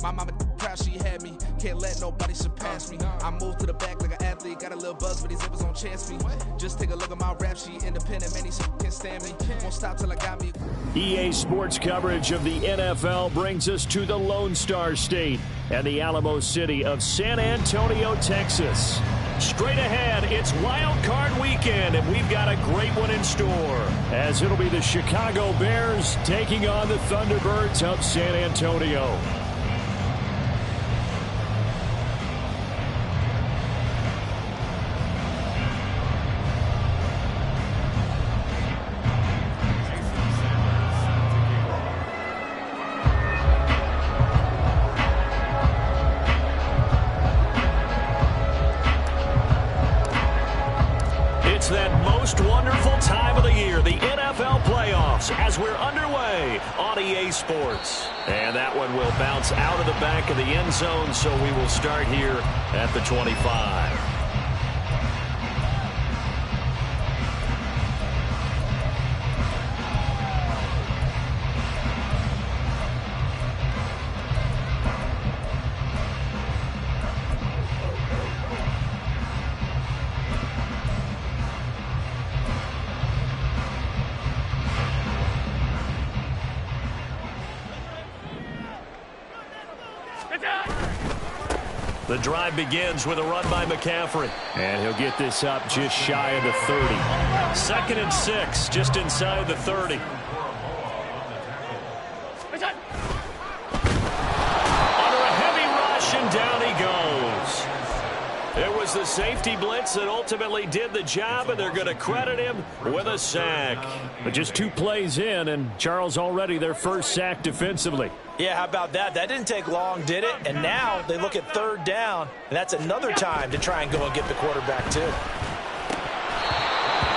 My mama proud she had me. Can't let nobody surpass me. I moved to the back like an athlete. Got a little buzz, but these zippers don't chance me. Just take a look at my rap sheet. Independent, man, these can't stand me. Won't stop till I got me. EA Sports coverage of the NFL brings us to the Lone Star State and the Alamo City of San Antonio, Texas. Straight ahead, it's Wild Card Weekend, and we've got a great one in store, as it'll be the Chicago Bears taking on the Thunderbirds of San Antonio. Wonderful time of the year, the NFL playoffs, as we're underway on EA Sports. And that one will bounce out of the back of the end zone, so we will start here at the 25. The drive begins with a run by McCaffrey. And he'll get this up just shy of the 30. 2nd and 6, just inside the 30. Under a heavy rush, and down he goes. It was the safety blitz that ultimately did the job, and they're going to credit him with a sack. But just 2 plays in, and Charles already their first sack defensively. Yeah, how about that? That didn't take long, did it? And now they look at 3rd down, and that's another time to try and go and get the quarterback, too.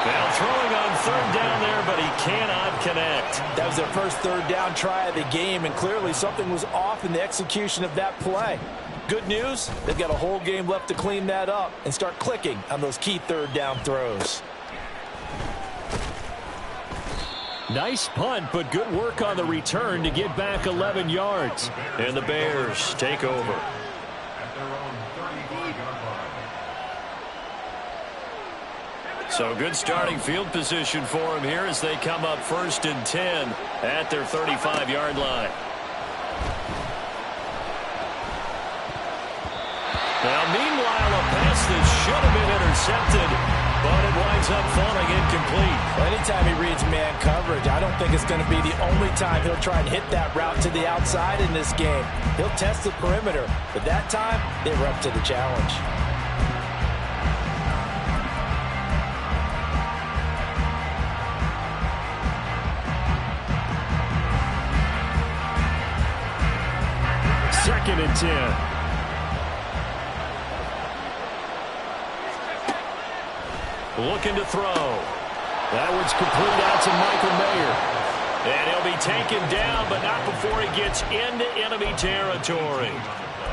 Now throwing on 3rd down there, but he cannot connect. That was their first 3rd down try of the game, and clearly something was off in the execution of that play. Good news, they've got a whole game left to clean that up and start clicking on those key 3rd down throws. Nice punt, but good work on the return to get back 11 yards. And the Bears take over. So good starting field position for them here as they come up 1st and 10 at their 35-yard line. Now, meanwhile, a pass that should have been intercepted, but it winds up falling incomplete. Anytime he reads man coverage, I don't think it's going to be the only time he'll try and hit that route to the outside in this game. He'll test the perimeter, but that time, they were up to the challenge. Second and 10. Looking to throw. That one's complete out to Michael Mayer. And he'll be taken down, but not before he gets into enemy territory.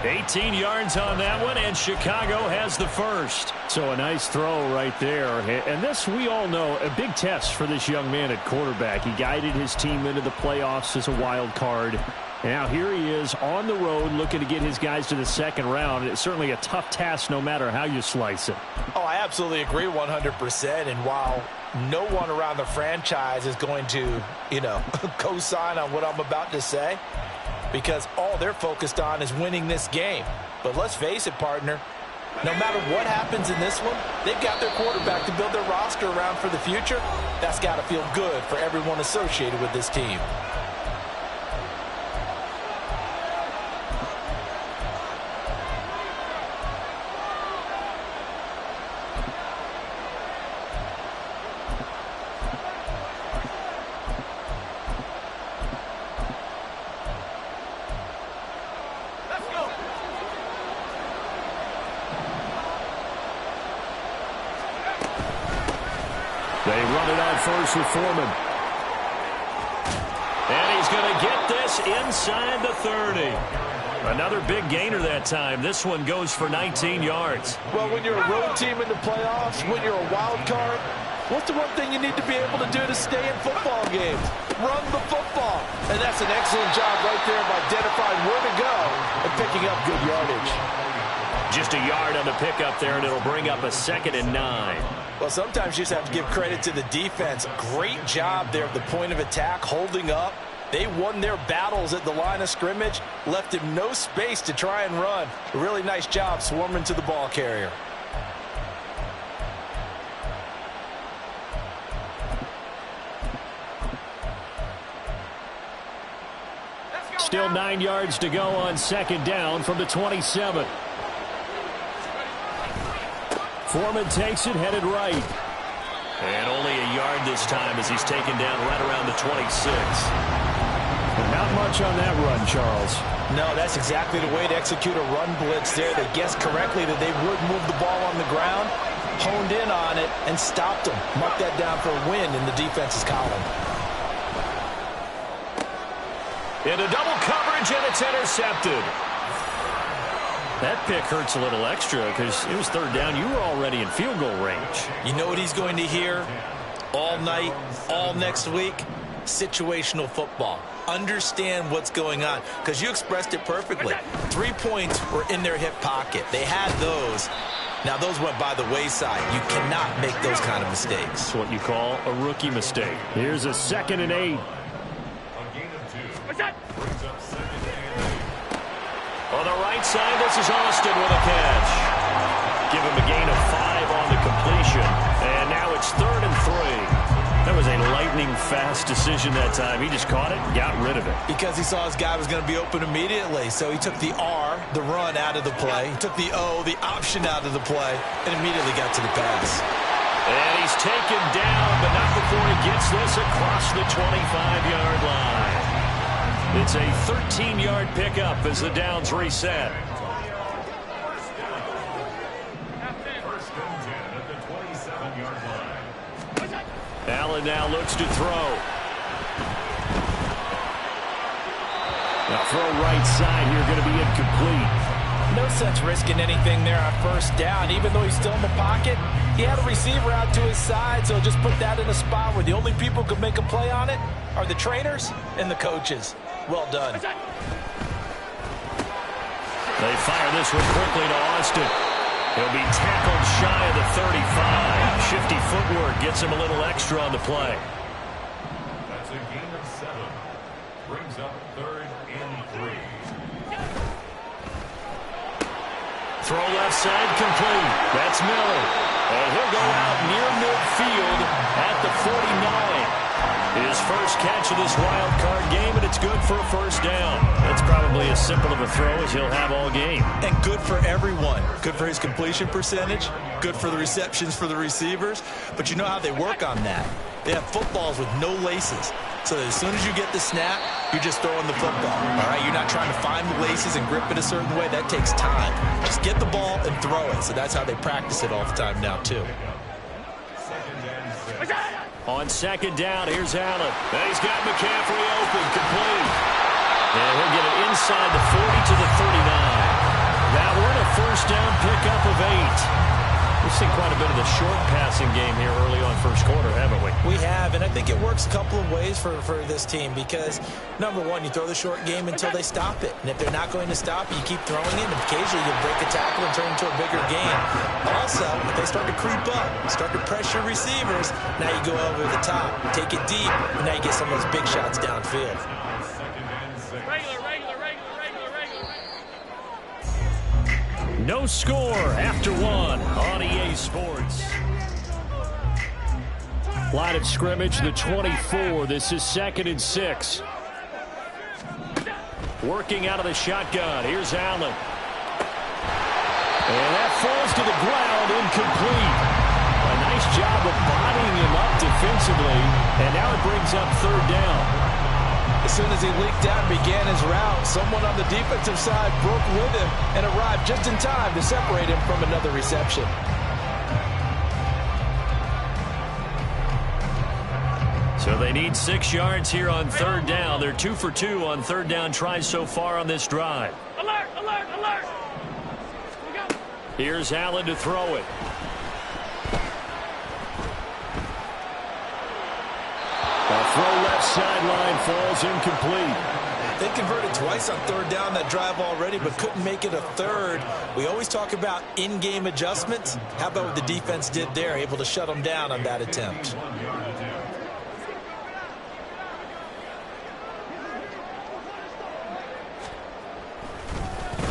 18 yards on that one, and Chicago has the first. So a nice throw right there. And this, we all know, a big test for this young man at quarterback. He guided his team into the playoffs as a wild card. Now here he is on the road looking to get his guys to the 2nd round. It's certainly a tough task no matter how you slice it. Oh, I absolutely agree 100%. And while no one around the franchise is going to, co-sign on what I'm about to say, because all they're focused on is winning this game. But let's face it, partner, no matter what happens in this one, they've got their quarterback to build their roster around for the future. That's got to feel good for everyone associated with this team. They run it on first with Foreman. And he's going to get this inside the 30. Another big gainer that time. This one goes for 19 yards. Well, when you're a road team in the playoffs, when you're a wild card, what's the one thing you need to be able to do to stay in football games? Run the football. And that's an excellent job right there of identifying where to go and picking up good yardage. Just a yard on the pickup there, and it'll bring up a 2nd and 9. Well, sometimes you just have to give credit to the defense. Great job there at the point of attack, holding up. They won their battles at the line of scrimmage, left him no space to try and run. A really nice job swarming to the ball carrier. Still 9 yards to go on 2nd down from the 27. Foreman takes it, headed right. And only a yard this time as he's taken down right around the 26. And not much on that run, Charles. No, that's exactly the way to execute a run blitz there. They guessed correctly that they would move the ball on the ground, honed in on it, and stopped them. Mark that down for a win in the defense's column. Into double coverage, and it's intercepted. That pick hurts a little extra because it was 3rd down. You were already in field goal range. You know what he's going to hear all night, all next week? Situational football. Understand what's going on, because you expressed it perfectly. 3 points were in their hip pocket. They had those. Now, those went by the wayside. You cannot make those kind of mistakes. It's what you call a rookie mistake. Here's a 2nd and 8. On the right side, this is Austin with a catch. Give him a gain of 5 on the completion. And now it's 3rd and 3. That was a lightning-fast decision that time. He just caught it and got rid of it. Because he saw his guy was going to be open immediately. So he took the R, the run, out of the play. He took the O, the option, out of the play, and immediately got to the pass. And he's taken down, but not before he gets this across the 25-yard line. It's a 13-yard pickup as the downs reset. Allen now looks to throw. Now throw right side here, going to be incomplete. No sense risking anything there on 1st down. Even though he's still in the pocket, he had a receiver out to his side, so just put that in a spot where the only people who can make a play on it are the trainers and the coaches. Well done. They fire this one quickly to Austin. He'll be tackled shy of the 35. Shifty footwork gets him a little extra on the play. That's a gain of 7. Brings up 3rd and 3. Throw left side complete. That's Miller. And he'll go out near midfield at the 49. His first catch of this wild card game, and it's good for a 1st down. That's probably as simple of a throw as he'll have all game. And good for everyone. Good for his completion percentage. Good for the receptions for the receivers. But you know how they work on that. They have footballs with no laces. So that as soon as you get the snap, you're just throwing the football. All right, you're not trying to find the laces and grip it a certain way. That takes time. Just get the ball and throw it. So that's how they practice it all the time now, too. On 2nd down, here's Allen. And he's got McCaffrey open, complete. And he'll get it inside the 40 to the 39. That one, a 1st down pickup of 8. We've seen quite a bit of the short passing game here early on 1st quarter, haven't we? We have, and I think it works a couple of ways for this team because, number one, you throw the short game until they stop it. And if they're not going to stop, you keep throwing it, and occasionally you break a tackle and turn it into a bigger game. Also, if they start to creep up, start to pressure receivers, now you go over the top, take it deep, and now you get some of those big shots downfield. No score after 1 on EA Sports. Line of scrimmage, the 24. This is 2nd and 6. Working out of the shotgun. Here's Allen. And that falls to the ground, incomplete. A nice job of bodying him up defensively. And now it brings up 3rd down. As soon as he leaked out and began his route, someone on the defensive side broke with him and arrived just in time to separate him from another reception. So they need 6 yards here on 3rd down. They're 2 for 2 on 3rd down tries so far on this drive. Alert, alert, alert! Here's Allen to throw it. A throw left sideline falls incomplete. They converted twice on third down that drive already, but couldn't make it a third. We always talk about in-game adjustments. How about what the defense did there, able to shut them down on that attempt?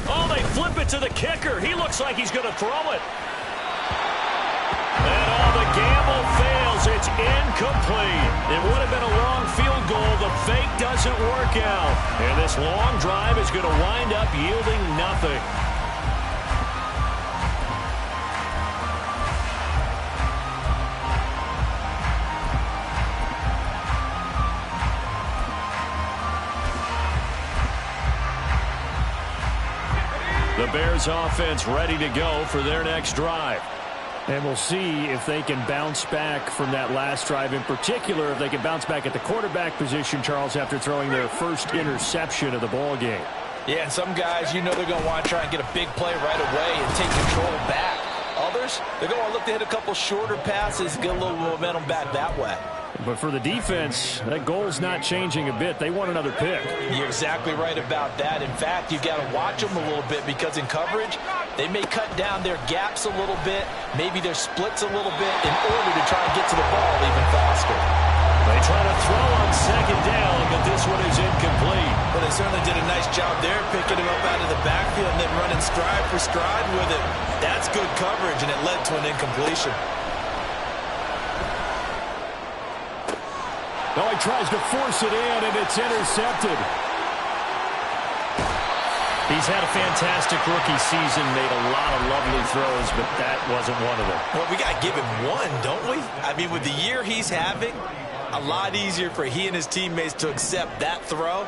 Oh, they flip it to the kicker. He looks like he's going to throw it. And the gamble fails. It's incomplete. It would have been a long field goal. The fake doesn't work out. And this long drive is going to wind up yielding nothing. The Bears offense ready to go for their next drive. And we'll see if they can bounce back from that last drive, in particular, if they can bounce back at the quarterback position, Charles, after throwing their first interception of the ball game. Yeah, and some guys, you know they're going to want to try and get a big play right away and take control back. Others, they're going to look to hit a couple shorter passes, get a little momentum back that way. But for the defense, that goal's not changing a bit. They want another pick. You're exactly right about that. In fact, you've got to watch them a little bit because in coverage, they may cut down their gaps a little bit, maybe their splits a little bit in order to try and get to the ball even faster. They try to throw on second down, but this one is incomplete. But they certainly did a nice job there, picking him up out of the backfield and then running stride for stride with it. That's good coverage, and it led to an incompletion. Oh, he tries to force it in, and it's intercepted. He's had a fantastic rookie season, made a lot of lovely throws, but that wasn't one of them. Well, we got to give him one, don't we? I mean, with the year he's having, a lot easier for he and his teammates to accept that throw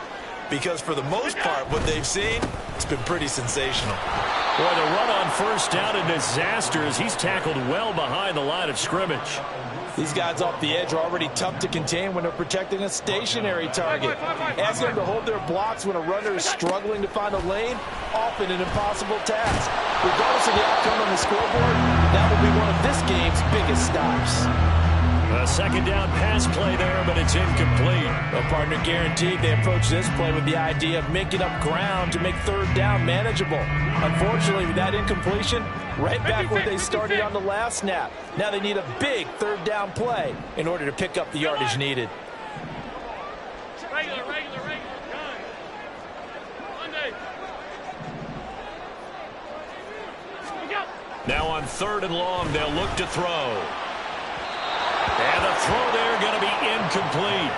because for the most part, what they've seen, it's been pretty sensational. Boy, the run on first down a disaster as he's tackled well behind the line of scrimmage. These guys off the edge are already tough to contain when they're protecting a stationary target. Ask them to hold their blocks when a runner is struggling to find a lane, often an impossible task. Regardless of the outcome on the scoreboard, that will be one of this game's biggest stops. A second down pass play there, but it's incomplete. A partner guaranteed they approach this play with the idea of making up ground to make third down manageable. Unfortunately, with that incompletion, right back where they started on the last snap. Now they need a big third down play in order to pick up the yardage needed. Regular. Done. Monday. Now on third and long, they'll look to throw. And the throw there going to be incomplete.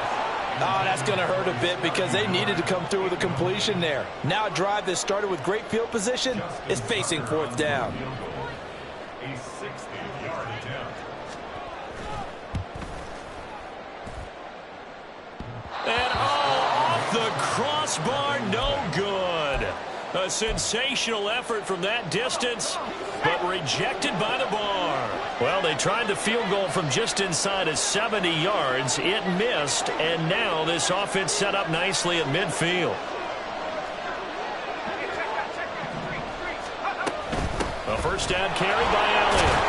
Oh, that's going to hurt a bit because they needed to come through with a completion there. Now a drive that started with great field position is facing fourth down. A 60-yard attempt. And off the crossbar, no good. A sensational effort from that distance, but rejected by the bar. Well, they tried the field goal from just inside of 70 yards. It missed, and now this offense set up nicely at midfield. A first down carry by Elliott.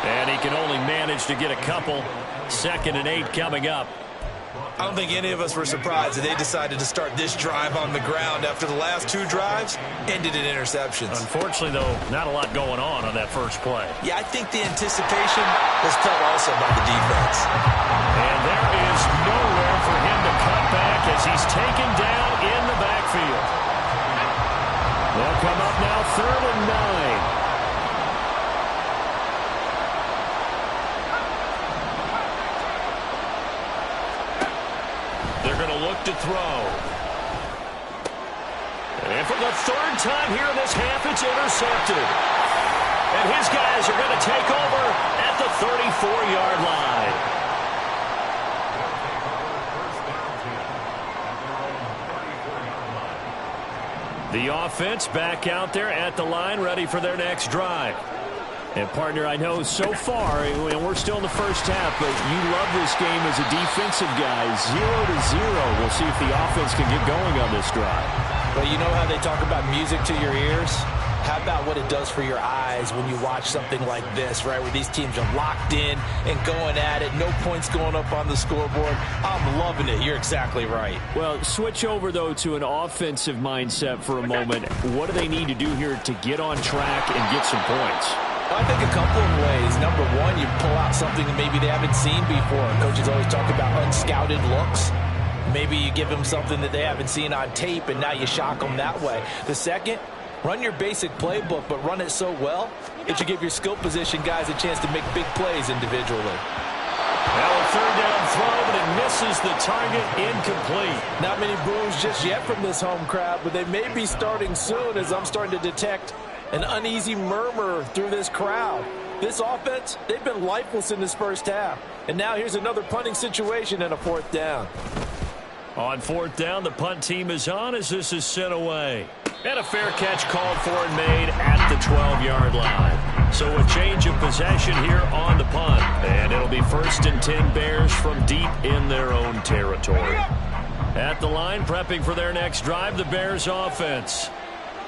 And he can only manage to get a couple. 2nd and 8 coming up. I don't think any of us were surprised that they decided to start this drive on the ground after the last two drives ended in interceptions. Unfortunately, though, not a lot going on that first play. Yeah, I think the anticipation was felt also by the defense. And there is nowhere for him to cut back as he's taken down in the backfield. They'll come up now 3rd and 9. They're going to look to throw. And for the 3rd time here in this half, it's intercepted. And his guys are going to take over at the 34-yard line. The offense back out there at the line, ready for their next drive. And, partner, I know so far, and we're still in the first half, but you love this game as a defensive guy. 0-0. We'll see if the offense can get going on this drive. But you know how they talk about music to your ears? How about what it does for your eyes when you watch something like this, right, where these teams are locked in and going at it, no points going up on the scoreboard? I'm loving it. You're exactly right. Well, switch over, though, to an offensive mindset for a moment. What do they need to do here to get on track and get some points? I think a couple of ways. Number one, you pull out something that maybe they haven't seen before. Coaches always talk about unscouted looks. Maybe you give them something that they haven't seen on tape, and now you shock them that way. The second, run your basic playbook, but run it so well that you give your skill position guys a chance to make big plays individually. Now a third down throw, but it misses the target, incomplete. Not many boos just yet from this home crowd, but they may be starting soon as I'm starting to detect an uneasy murmur through this crowd. This offense, they've been lifeless in this first half. And now here's another punting situation and a fourth down. On fourth down, the punt team is on as this is sent away. And a fair catch called for and made at the 12-yard line. So a change of possession here on the punt. And it'll be 1st and 10 Bears from deep in their own territory. At the line, prepping for their next drive, the Bears offense.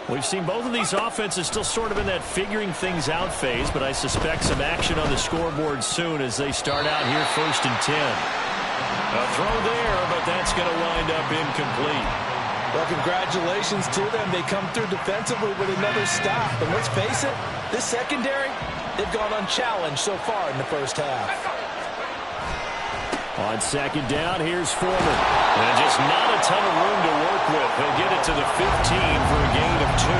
We've seen both of these offenses still sort of in that figuring things out phase, but I suspect some action on the scoreboard soon as they start out here 1st and 10. A throw there, but that's going to wind up incomplete. Well, congratulations to them. They come through defensively with another stop. And let's face it, this secondary, they've gone unchallenged so far in the first half. On 2nd down, here's Foreman. And just not a ton of room to work with. He'll get it to the 15 for a gain of 2.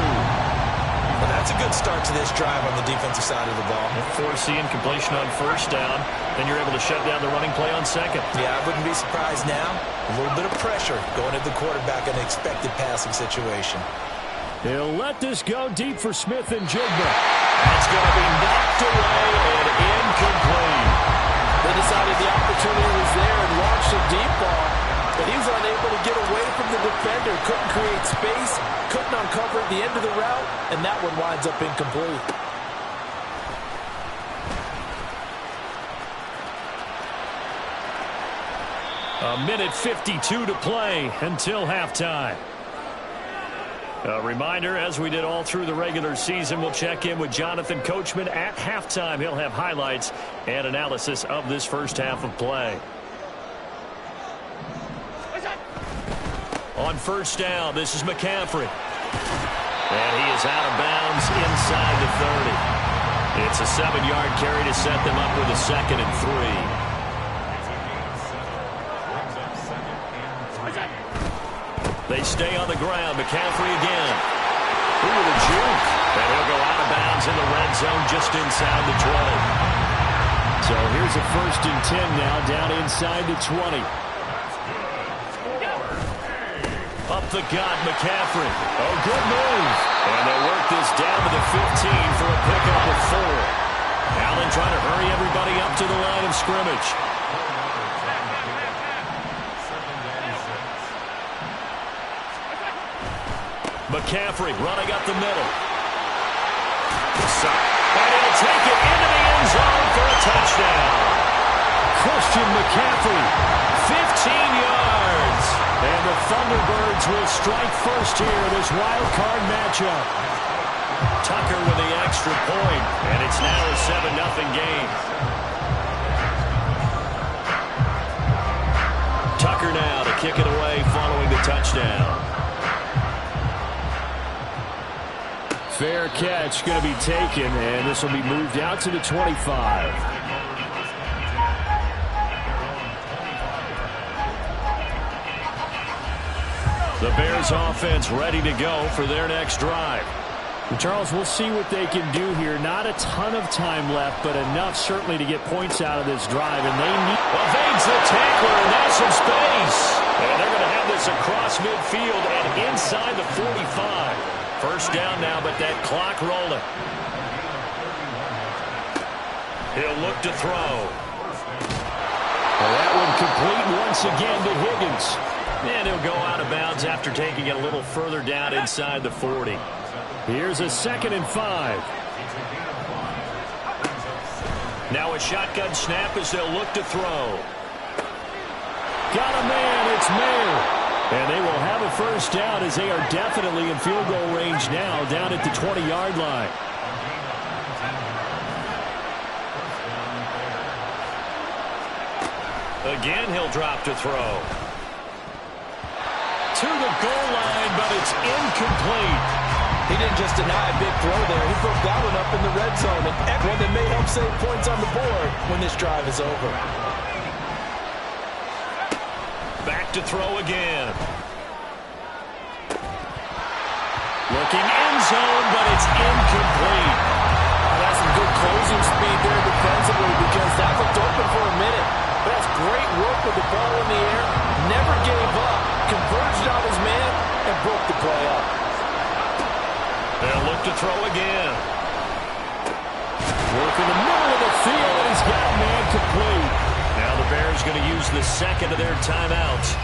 Well, that's a good start to this drive on the defensive side of the ball. Forcing completion on 1st down. Then you're able to shut down the running play on 2nd. Yeah, I wouldn't be surprised now. A little bit of pressure going at the quarterback in an expected passing situation. He'll let this go deep for Smith and Jigba. That's going to be knocked away and incomplete. They decided the opportunity was there and launched a deep ball, but he was unable to get away from the defender, couldn't create space, couldn't uncover the end of the route, and that one winds up incomplete. A minute 52 to play until halftime. A reminder, as we did all through the regular season, we'll check in with Jonathan Coachman at halftime. He'll have highlights and analysis of this first half of play. On 1st down, this is McCaffrey. And he is out of bounds inside the 30. It's a 7-yard carry to set them up with a 2nd and 3. They stay on the ground. McCaffrey again. Ooh, the juke. And he'll go out of bounds in the red zone just inside the 20. So here's a 1st and 10 now down inside the 20. Up the gut, McCaffrey. Oh, good move. And they'll work this down to the 15 for a pickup of 4. Allen trying to hurry everybody up to the line of scrimmage. McCaffrey running up the middle. And he'll take it into the end zone for a touchdown. Christian McCaffrey, 15 yards. And the Thunderbirds will strike first here, this wild card matchup. Tucker with the extra point, and it's now a 7-0 game. Tucker now to kick it away following the touchdown. Fair catch going to be taken, and this will be moved out to the 25. The Bears offense ready to go for their next drive. Charles, we'll see what they can do here. Not a ton of time left, but enough certainly to get points out of this drive, and they need... Evades the tackler, and now some space. And they're going to have this across midfield and inside the 45. 1st down now, but that clock rolling. He'll look to throw. Well, that one complete once again to Higgins. And he'll go out of bounds after taking it a little further down inside the 40. Here's a 2nd and 5. Now a shotgun snap as they'll look to throw. Got a man, it's Mayer. And they will have a first down as they are definitely in field goal range now, down at the 20-yard line. Again, he'll drop to throw. To the goal line, but it's incomplete. He didn't just deny a big throw there. He broke that one up in the red zone. And one that may help save points on the board when this drive is over. Back to throw again. Looking end zone, but it's incomplete. That's some good closing speed there defensively because that looked open for a minute. But that's great work with the ball in the air. Never gave up. Converged on his man and broke the play up. They'll look to throw again. Work in the middle of the field, and he's got a man complete. Now the Bears going to use the second of their timeouts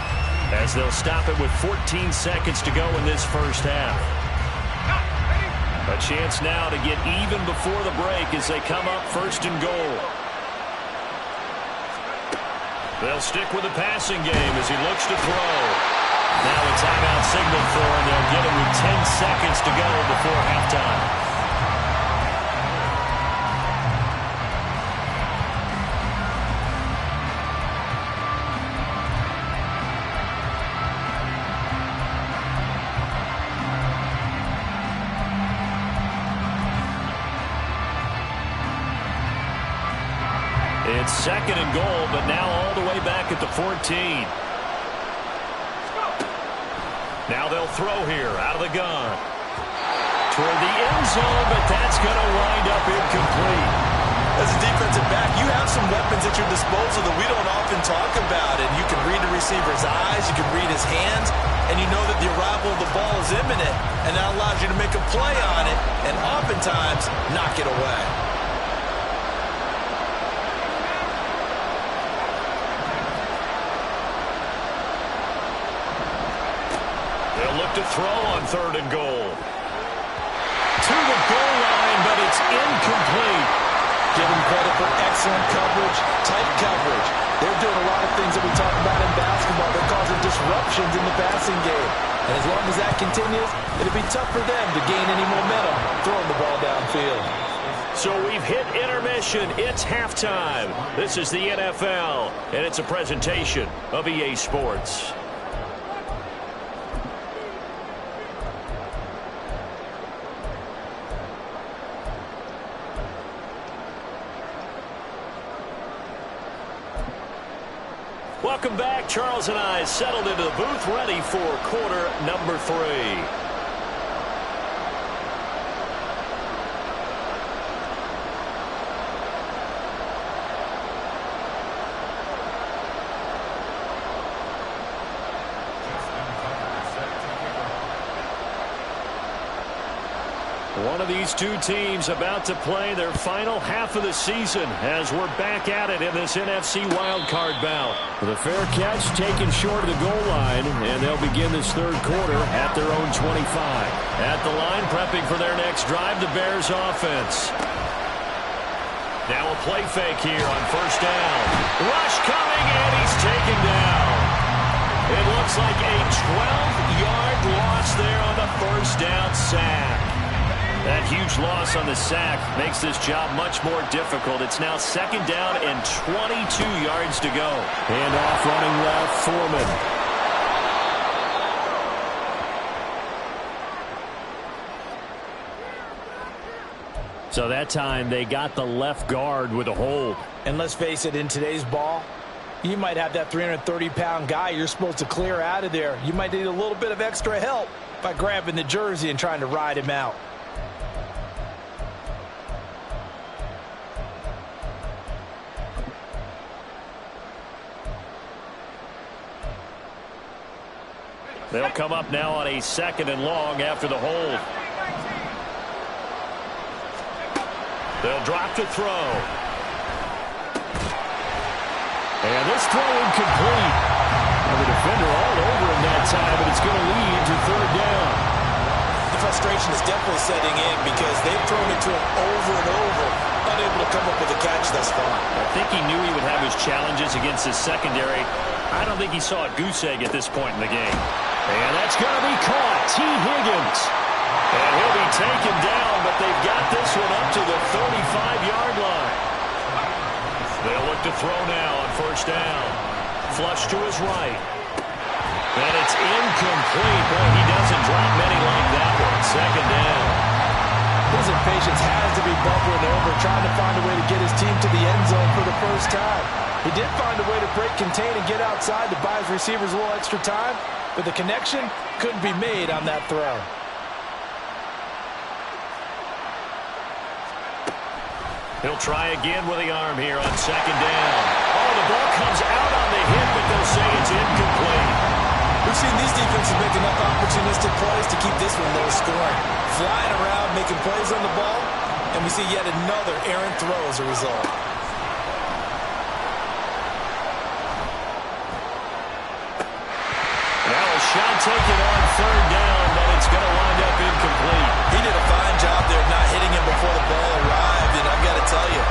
as they'll stop it with 14 seconds to go in this first half. A chance now to get even before the break as they come up first and goal. They'll stick with the passing game as he looks to throw. Now a timeout signal for him. They'll get it with 10 seconds to go before halftime. It's second and goal, but now all the way back at the 14. Now they'll throw here out of the gun. Toward the end zone, but that's going to wind up incomplete. As a defensive back, you have some weapons at your disposal that we don't often talk about. And you can read the receiver's eyes, you can read his hands, and you know that the arrival of the ball is imminent. And that allows you to make a play on it and oftentimes knock it away. To throw on third and goal. To the goal line, but it's incomplete. Give them credit for excellent coverage, tight coverage. They're doing a lot of things that we talk about in basketball. They're causing disruptions in the passing game. And as long as that continues, it'll be tough for them to gain any momentum throwing the ball downfield. So we've hit intermission. It's halftime. This is the NFL, and it's a presentation of EA Sports. Welcome back. Charles and I settled into the booth ready for quarter number 3. One of these two teams about to play their final half of the season as we're back at it in this NFC wildcard bout. With a fair catch taken short of the goal line, and they'll begin this third quarter at their own 25. At the line, prepping for their next drive, the Bears offense. Now a play fake here on first down. Rush coming, and he's taken down. It looks like a 12-yard loss there on the first down sack. That huge loss on the sack makes this job much more difficult. It's now second down and 22 yards to go. And off running left, Foreman. So that time they got the left guard with a hold. And let's face it, in today's ball, you might have that 330-pound guy you're supposed to clear out of there. You might need a little bit of extra help by grabbing the jersey and trying to ride him out. They'll come up now on a second and long after the hold. They'll drop to throw. And this throw incomplete. Well, the defender all over him that time, but it's going to lead to third down. The frustration is definitely setting in because they've thrown it to him over and over, unable to come up with a catch thus far. I think he knew he would have his challenges against his secondary. I don't think he saw a goose egg at this point in the game. And that's going to be caught. T. Higgins. And he'll be taken down, but they've got this one up to the 35-yard line. They'll look to throw now on first down. Flush to his right. And it's incomplete. Boy, he doesn't drop many like that one. Second down. His impatience has to be bubbling over, trying to find a way to get his team to the end zone for the first time. He did find a way to break, contain, and get outside to buy his receivers a little extra time, but the connection couldn't be made on that throw. He'll try again with the arm here on second down. Oh, the ball comes out on the hit, but they'll say it's incomplete. We've seen these defenses make enough opportunistic plays to keep this one low scoring. Flying around, making plays on the ball, and we see yet another errant throw as a result. Now a shot taken on third down, but it's going to wind up incomplete. He did a fine job there of not hitting him before the ball arrived, and I've got to tell you,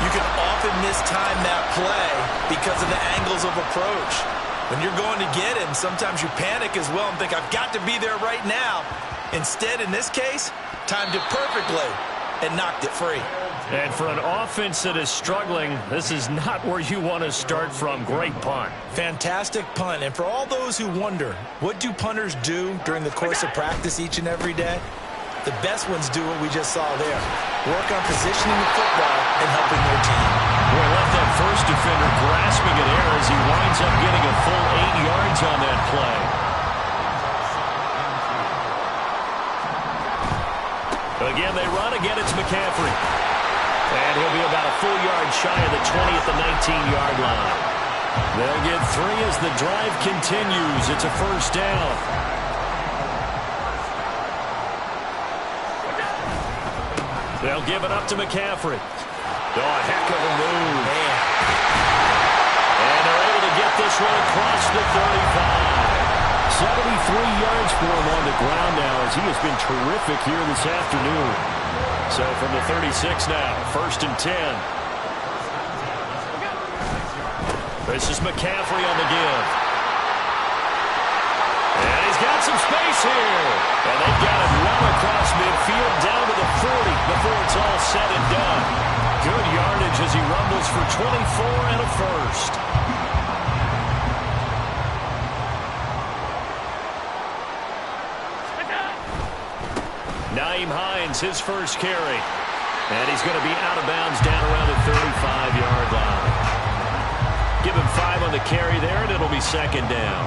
you can often mistime that play because of the angles of approach. When you're going to get him, sometimes you panic as well and think, I've got to be there right now. Instead, in this case, timed it perfectly and knocked it free. And for an offense that is struggling, this is not where you want to start from. Great punt. Fantastic punt. And for all those who wonder, what do punters do during the course of practice each and every day? The best ones do what we just saw there. Work on positioning the football and helping their team. Boy, left that first defender grasping at air as he winds up getting a full 8 yards on that play. Again, they run. Again, it's McCaffrey. And he'll be about a full yard shy of the 20 at the 19-yard line. They'll get 3 as the drive continues. It's a first down. They'll give it up to McCaffrey. Oh, a heck of a move. Man. And they're able to get this one across the 35. 73 yards for him on the ground now as he has been terrific here this afternoon. So from the 36 now, first and 10. This is McCaffrey on the give. And he's got some space here. And they've got it run across midfield down to the 40 before it's all said and done. Good yardage as he rumbles for 24 and a first. Naeem Hines, his first carry. And he's going to be out of bounds down around the 35-yard line. Give him 5 on the carry there, and it'll be second down.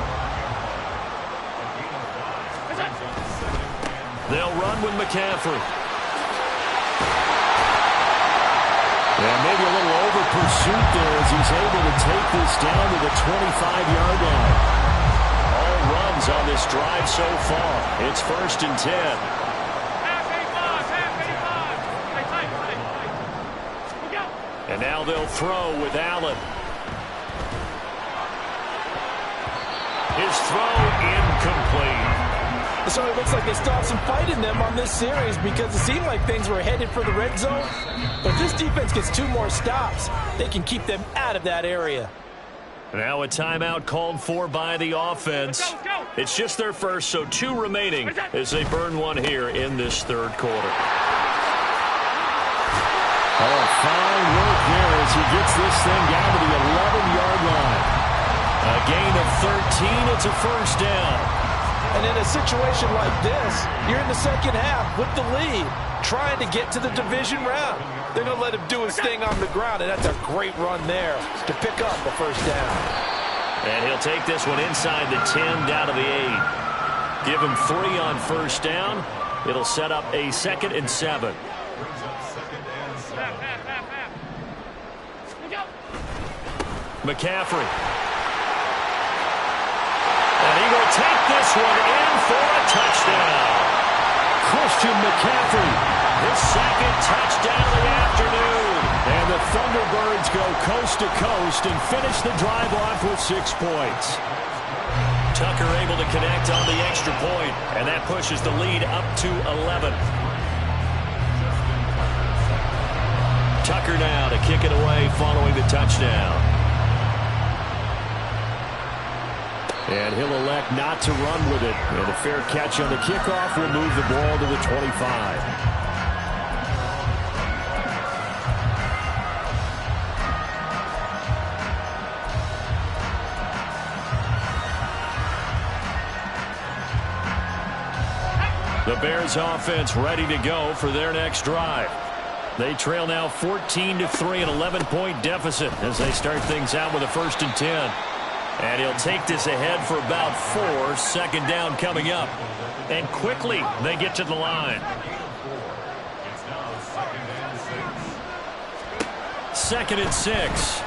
They'll run with McCaffrey. And maybe a little over pursuit there as he's able to take this down to the 25-yard line. All runs on this drive so far. It's first and 10. And now they'll throw with Allen. His throw incomplete. So it looks like they still have some fight in them on this series because it seemed like things were headed for the red zone. But if this defense gets 2 more stops, they can keep them out of that area. Now a timeout called for by the offense. It's just their first, so 2 remaining as they burn one here in this third quarter. Oh, fine work there as he gets this thing down to the 11-yard line. A gain of 13, it's a first down. And in a situation like this, you're in the second half with the lead, trying to get to the division round. They're going to let him do his thing on the ground, and that's a great run there to pick up a first down. And he'll take this one inside the 10 down to the 8. Give him 3 on first down. It'll set up a 2nd and 7. McCaffrey. And he will take this one in for a touchdown. Christian McCaffrey, his 2nd touchdown of the afternoon. And the Thunderbirds go coast to coast and finish the drive off with 6 points. Tucker able to connect on the extra point, and that pushes the lead up to 11. Tucker now to kick it away following the touchdown. And he'll elect not to run with it. And a fair catch on the kickoff will move the ball to the 25. The Bears offense ready to go for their next drive. They trail now 14-3, an 11-point deficit as they start things out with a 1st and 10. And he'll take this ahead for about 4. Second down coming up. And quickly they get to the line. Second and 6.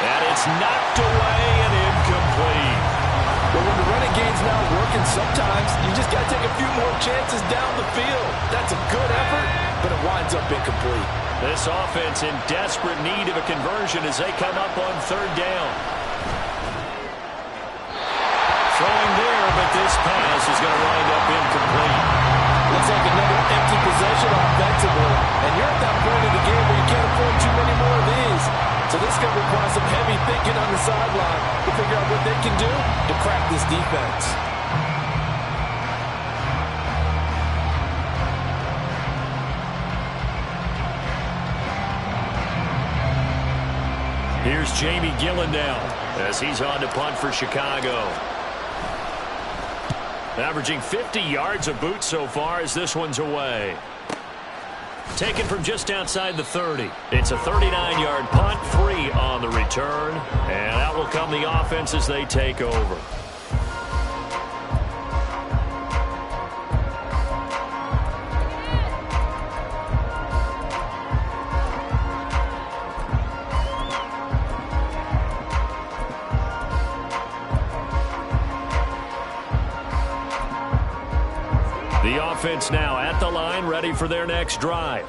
And it's knocked away and incomplete. But when the running game's not working, sometimes you just got to take a few more chances down the field. That's a good effort, but it winds up incomplete. This offense in desperate need of a conversion as they come up on 3rd down. Throwing there, but this pass is going to wind up incomplete. Looks like another empty possession offensively, and you're at that point in the game where you can't afford too many more of these. So this is going to require some heavy thinking on the sideline to figure out what they can do to crack this defense. Here's Jamie Gillen now as he's on to punt for Chicago. Averaging 50 yards a boot so far as this one's away. Taken from just outside the 30. It's a 39-yard punt, 3 on the return. And out will come the offense as they take over. The offense now at the line, ready for their next drive.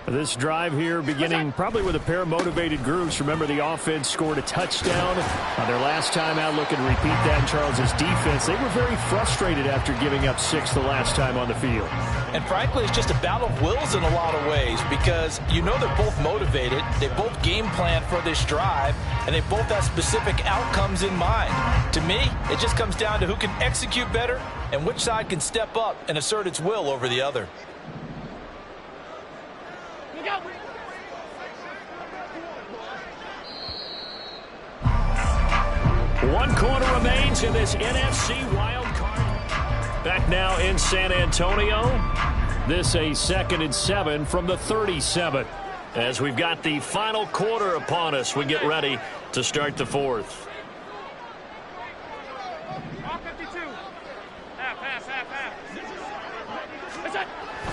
This drive here beginning probably with a pair of motivated groups. Remember, the offense scored a touchdown on their last time out. Looking to repeat that in Charles's defense. They were very frustrated after giving up 6 the last time on the field. And frankly, it's just a battle of wills in a lot of ways because you know they're both motivated. They both game plan for this drive, and they both have specific outcomes in mind. To me, it just comes down to who can execute better and which side can step up and assert its will over the other. One quarter remains in this NFC wild card. Back now in San Antonio. This a 2nd and 7 from the 37. As we've got the final quarter upon us, we get ready to start the 4th.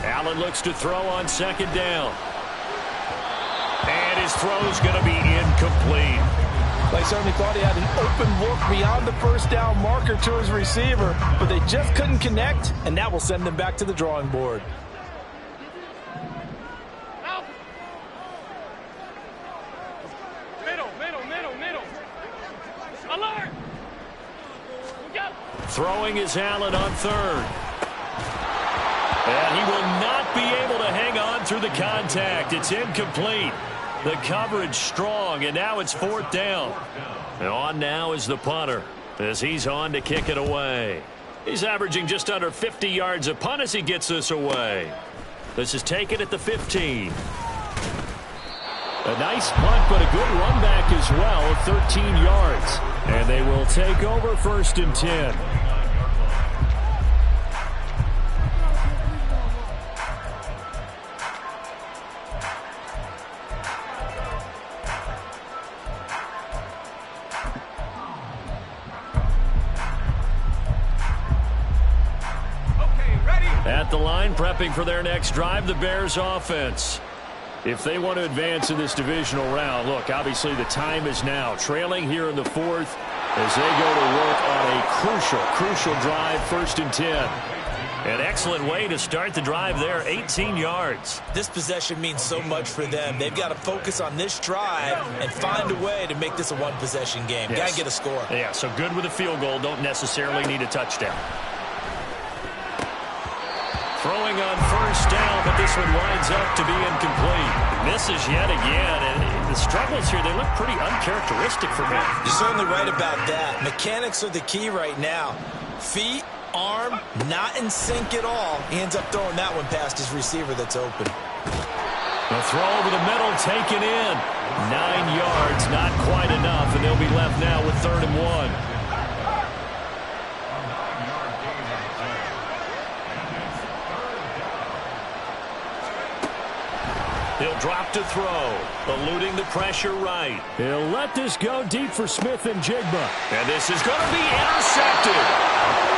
Allen looks to throw on 2nd down. And his throw's going to be incomplete. They certainly thought he had an open look beyond the 1st down marker to his receiver, but they just couldn't connect, and that will send them back to the drawing board. Middle. Alert! Throwing is Allen on 3rd. And he will not be able to hang on through the contact. It's incomplete. The coverage strong, and now it's 4th down. And on now is the punter as he's on to kick it away. He's averaging just under 50 yards a punt as he gets this away. This is taken at the 15. A nice punt, but a good run back as well, 13 yards. And they will take over 1st and 10. At the line, prepping for their next drive, the Bears offense. If they want to advance in this divisional round, look, obviously the time is now. Trailing here in the 4th as they go to work on a crucial drive, 1st and 10. An excellent way to start the drive there, 18 yards. This possession means so much for them. They've got to focus on this drive and find a way to make this a one-possession game. Yes. Got to get a score. Yeah, so good with a field goal. Don't necessarily need a touchdown. Throwing on 1st down, but this one winds up to be incomplete. Misses yet again, and the struggles here, they look pretty uncharacteristic for him. You're certainly right about that. Mechanics are the key right now. Feet, arm, not in sync at all. He ends up throwing that one past his receiver that's open. The throw over the middle taken in. 9 yards, not quite enough, and they'll be left now with 3rd and 1. He'll drop to throw, eluding the pressure right. He'll let this go deep for Smith and Jigba. And this is going to be intercepted.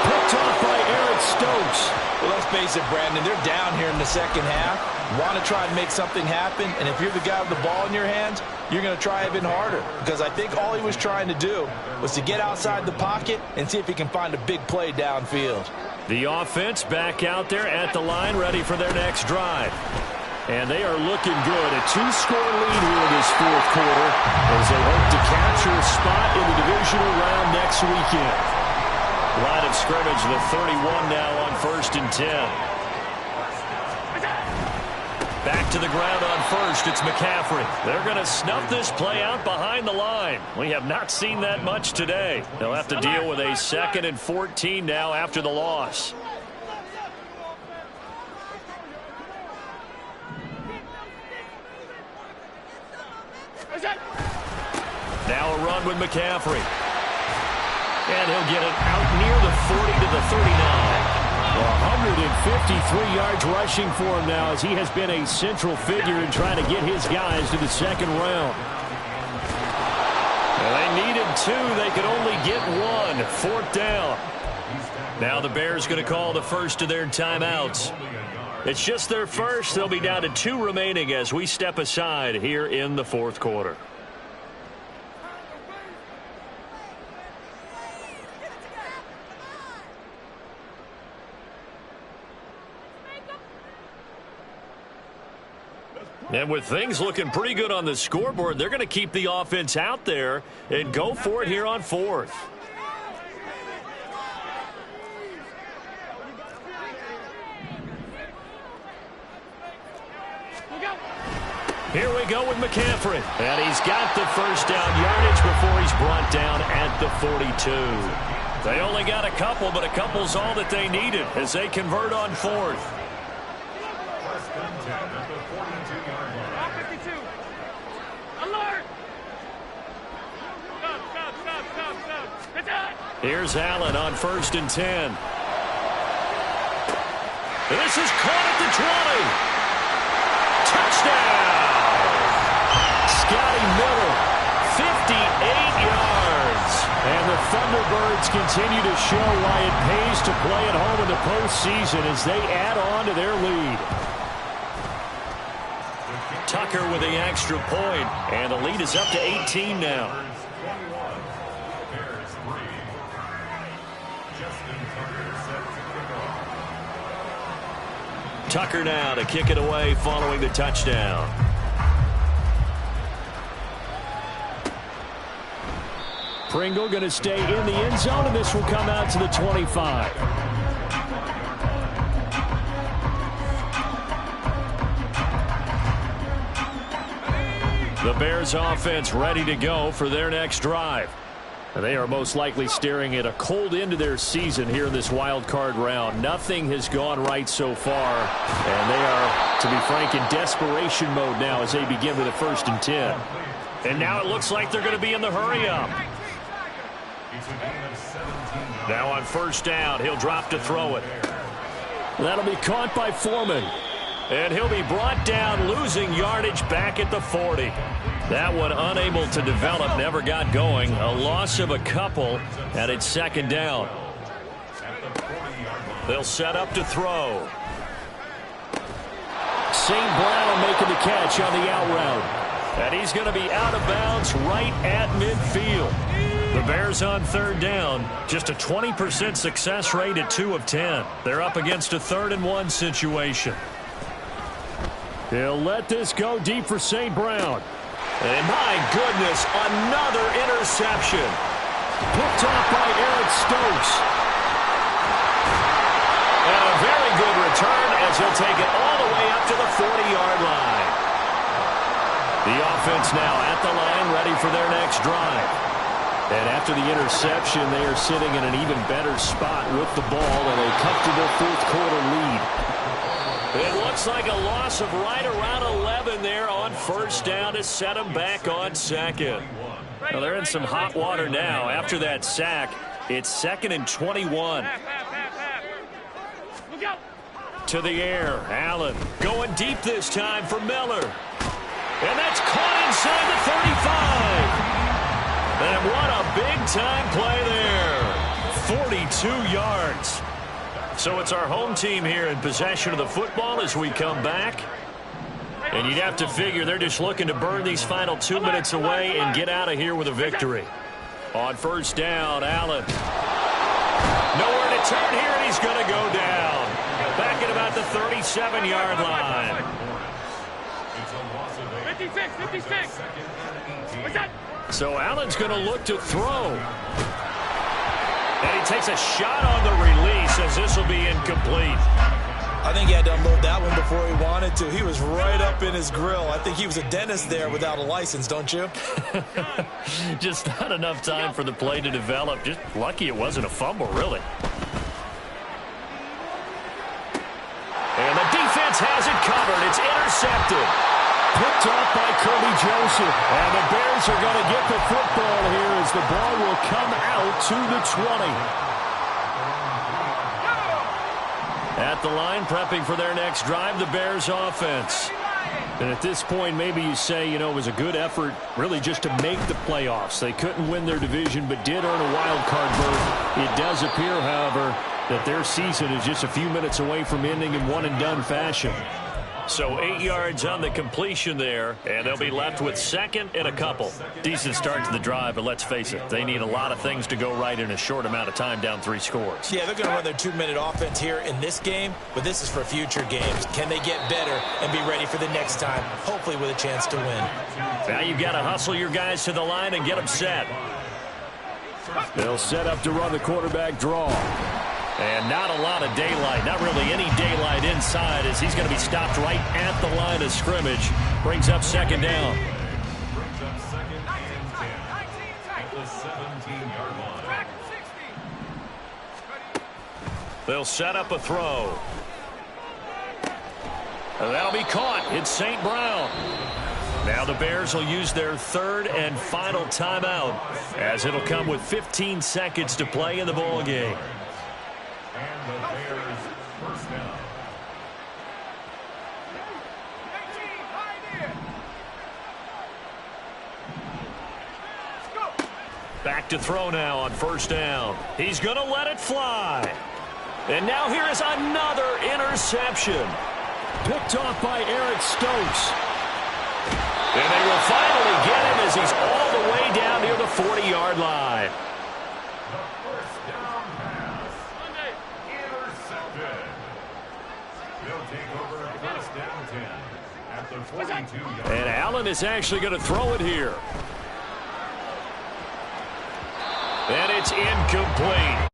Picked off by Eric Stokes. Well, let's face it, Brandon, they're down here in the second half. Want to try and make something happen, and if you're the guy with the ball in your hands, you're going to try even harder. Because I think all he was trying to do was to get outside the pocket and see if he can find a big play downfield. The offense back out there at the line, ready for their next drive. And they are looking good. A 2-score lead here in this 4th quarter as they hope to capture a spot in the divisional round next weekend. Line of scrimmage, the 31 now on 1st and 10. Back to the ground on 1st. It's McCaffrey. They're going to snuff this play out behind the line. We have not seen that much today. They'll have to deal with a 2nd and 14 now after the loss. Now a run with McCaffrey. And he'll get it out near the 40 to the 39. 153 yards rushing for him now as he has been a central figure in trying to get his guys to the 2nd round. Well, they needed 2. They could only get 1. 4th down. Now the Bears going to call the first of their timeouts. It's just their first. They'll be down to 2 remaining as we step aside here in the 4th quarter. And with things looking pretty good on the scoreboard, they're going to keep the offense out there and go for it here on 4th. Here we go with McCaffrey. And he's got the first down yardage before he's brought down at the 42. They only got a couple, but a couple's all that they needed as they convert on 4th. Here's Allen on 1st and 10. This is caught at the 20. Touchdown! Scotty Miller, 58 yards. And the Thunderbirds continue to show why it pays to play at home in the postseason as they add on to their lead. Tucker with the extra point, and the lead is up to 18 now. Tucker now to kick it away following the touchdown. Pringle going to stay in the end zone, and this will come out to the 25. The Bears offense ready to go for their next drive. They are most likely staring at a cold end to their season here in this wild card round. Nothing has gone right so far, and they are, to be frank, in desperation mode now as they begin with a 1st and 10. And now it looks like they're going to be in the hurry-up. Now on 1st down, he'll drop to throw it. That'll be caught by Foreman. And he'll be brought down, losing yardage back at the 40. That one unable to develop, never got going. A loss of a couple, and it's 2nd down. They'll set up to throw. St. Brown making the catch on the out route. And he's going to be out of bounds right at midfield. The Bears on 3rd down, just a 20% success rate at 2 of 10. They're up against a 3rd and 1 situation. He'll let this go deep for St. Brown. And my goodness, another interception. Picked off by Eric Stokes. And a very good return as he'll take it all the way up to the 40-yard line. The offense now at the line, ready for their next drive. And after the interception, they are sitting in an even better spot with the ball and a comfortable fourth-quarter lead. It looks like a loss of right around 11 there on first down to set them back on second. Well, they're in some hot water now. After that sack, it's 2nd and 21. To the air, Allen going deep this time for Miller. And that's caught inside the 35. And what a big-time play there. 42 yards. So it's our home team here in possession of the football as we come back. And you'd have to figure they're just looking to burn these final 2 minutes away and get out of here with a victory. On first down, Allen. Nowhere to turn here, and he's going to go down. Back at about the 37-yard line. 56. What's that? So Allen's going to look to throw. And he takes a shot on the release as this will be incomplete. I think he had to unload that one before he wanted to. He was right up in his grill. I think he was a dentist there without a license, don't you? Just not enough time for the play to develop. Just lucky it wasn't a fumble, really. And the defense has it covered. It's intercepted. Picked off by Kirby Joseph. And the Bears are going to get the football here as the ball will come out to the 20. At the line, prepping for their next drive, the Bears offense. And at this point, maybe you say, you know, it was a good effort really just to make the playoffs. They couldn't win their division, but did earn a wild card berth. It does appear, however, that their season is just a few minutes away from ending in one-and-done fashion. So 8 yards on the completion there, and they'll be left with 2nd and a couple. Decent start to the drive, but let's face it, they need a lot of things to go right in a short amount of time down 3 scores. Yeah, they're going to run their 2-minute offense here in this game, but this is for future games. Can they get better and be ready for the next time, hopefully with a chance to win? Now you've got to hustle your guys to the line and get them set. They'll set up to run the quarterback draw. And not a lot of daylight, not really any daylight inside as he's going to be stopped right at the line of scrimmage. Brings up 2nd down. Brings up 2nd and 10 at the 17-yard line. They'll set up a throw. And that'll be caught. It's St. Brown. Now the Bears will use their 3rd and final timeout as it'll come with 15 seconds to play in the ball game. And the Bears first down. Back to throw now on first down. He's going to let it fly. And now here is another interception. Picked off by Eric Stokes. And they will finally get him as he's all the way down near the 40-yard line. And Allen is actually going to throw it here. And it's incomplete.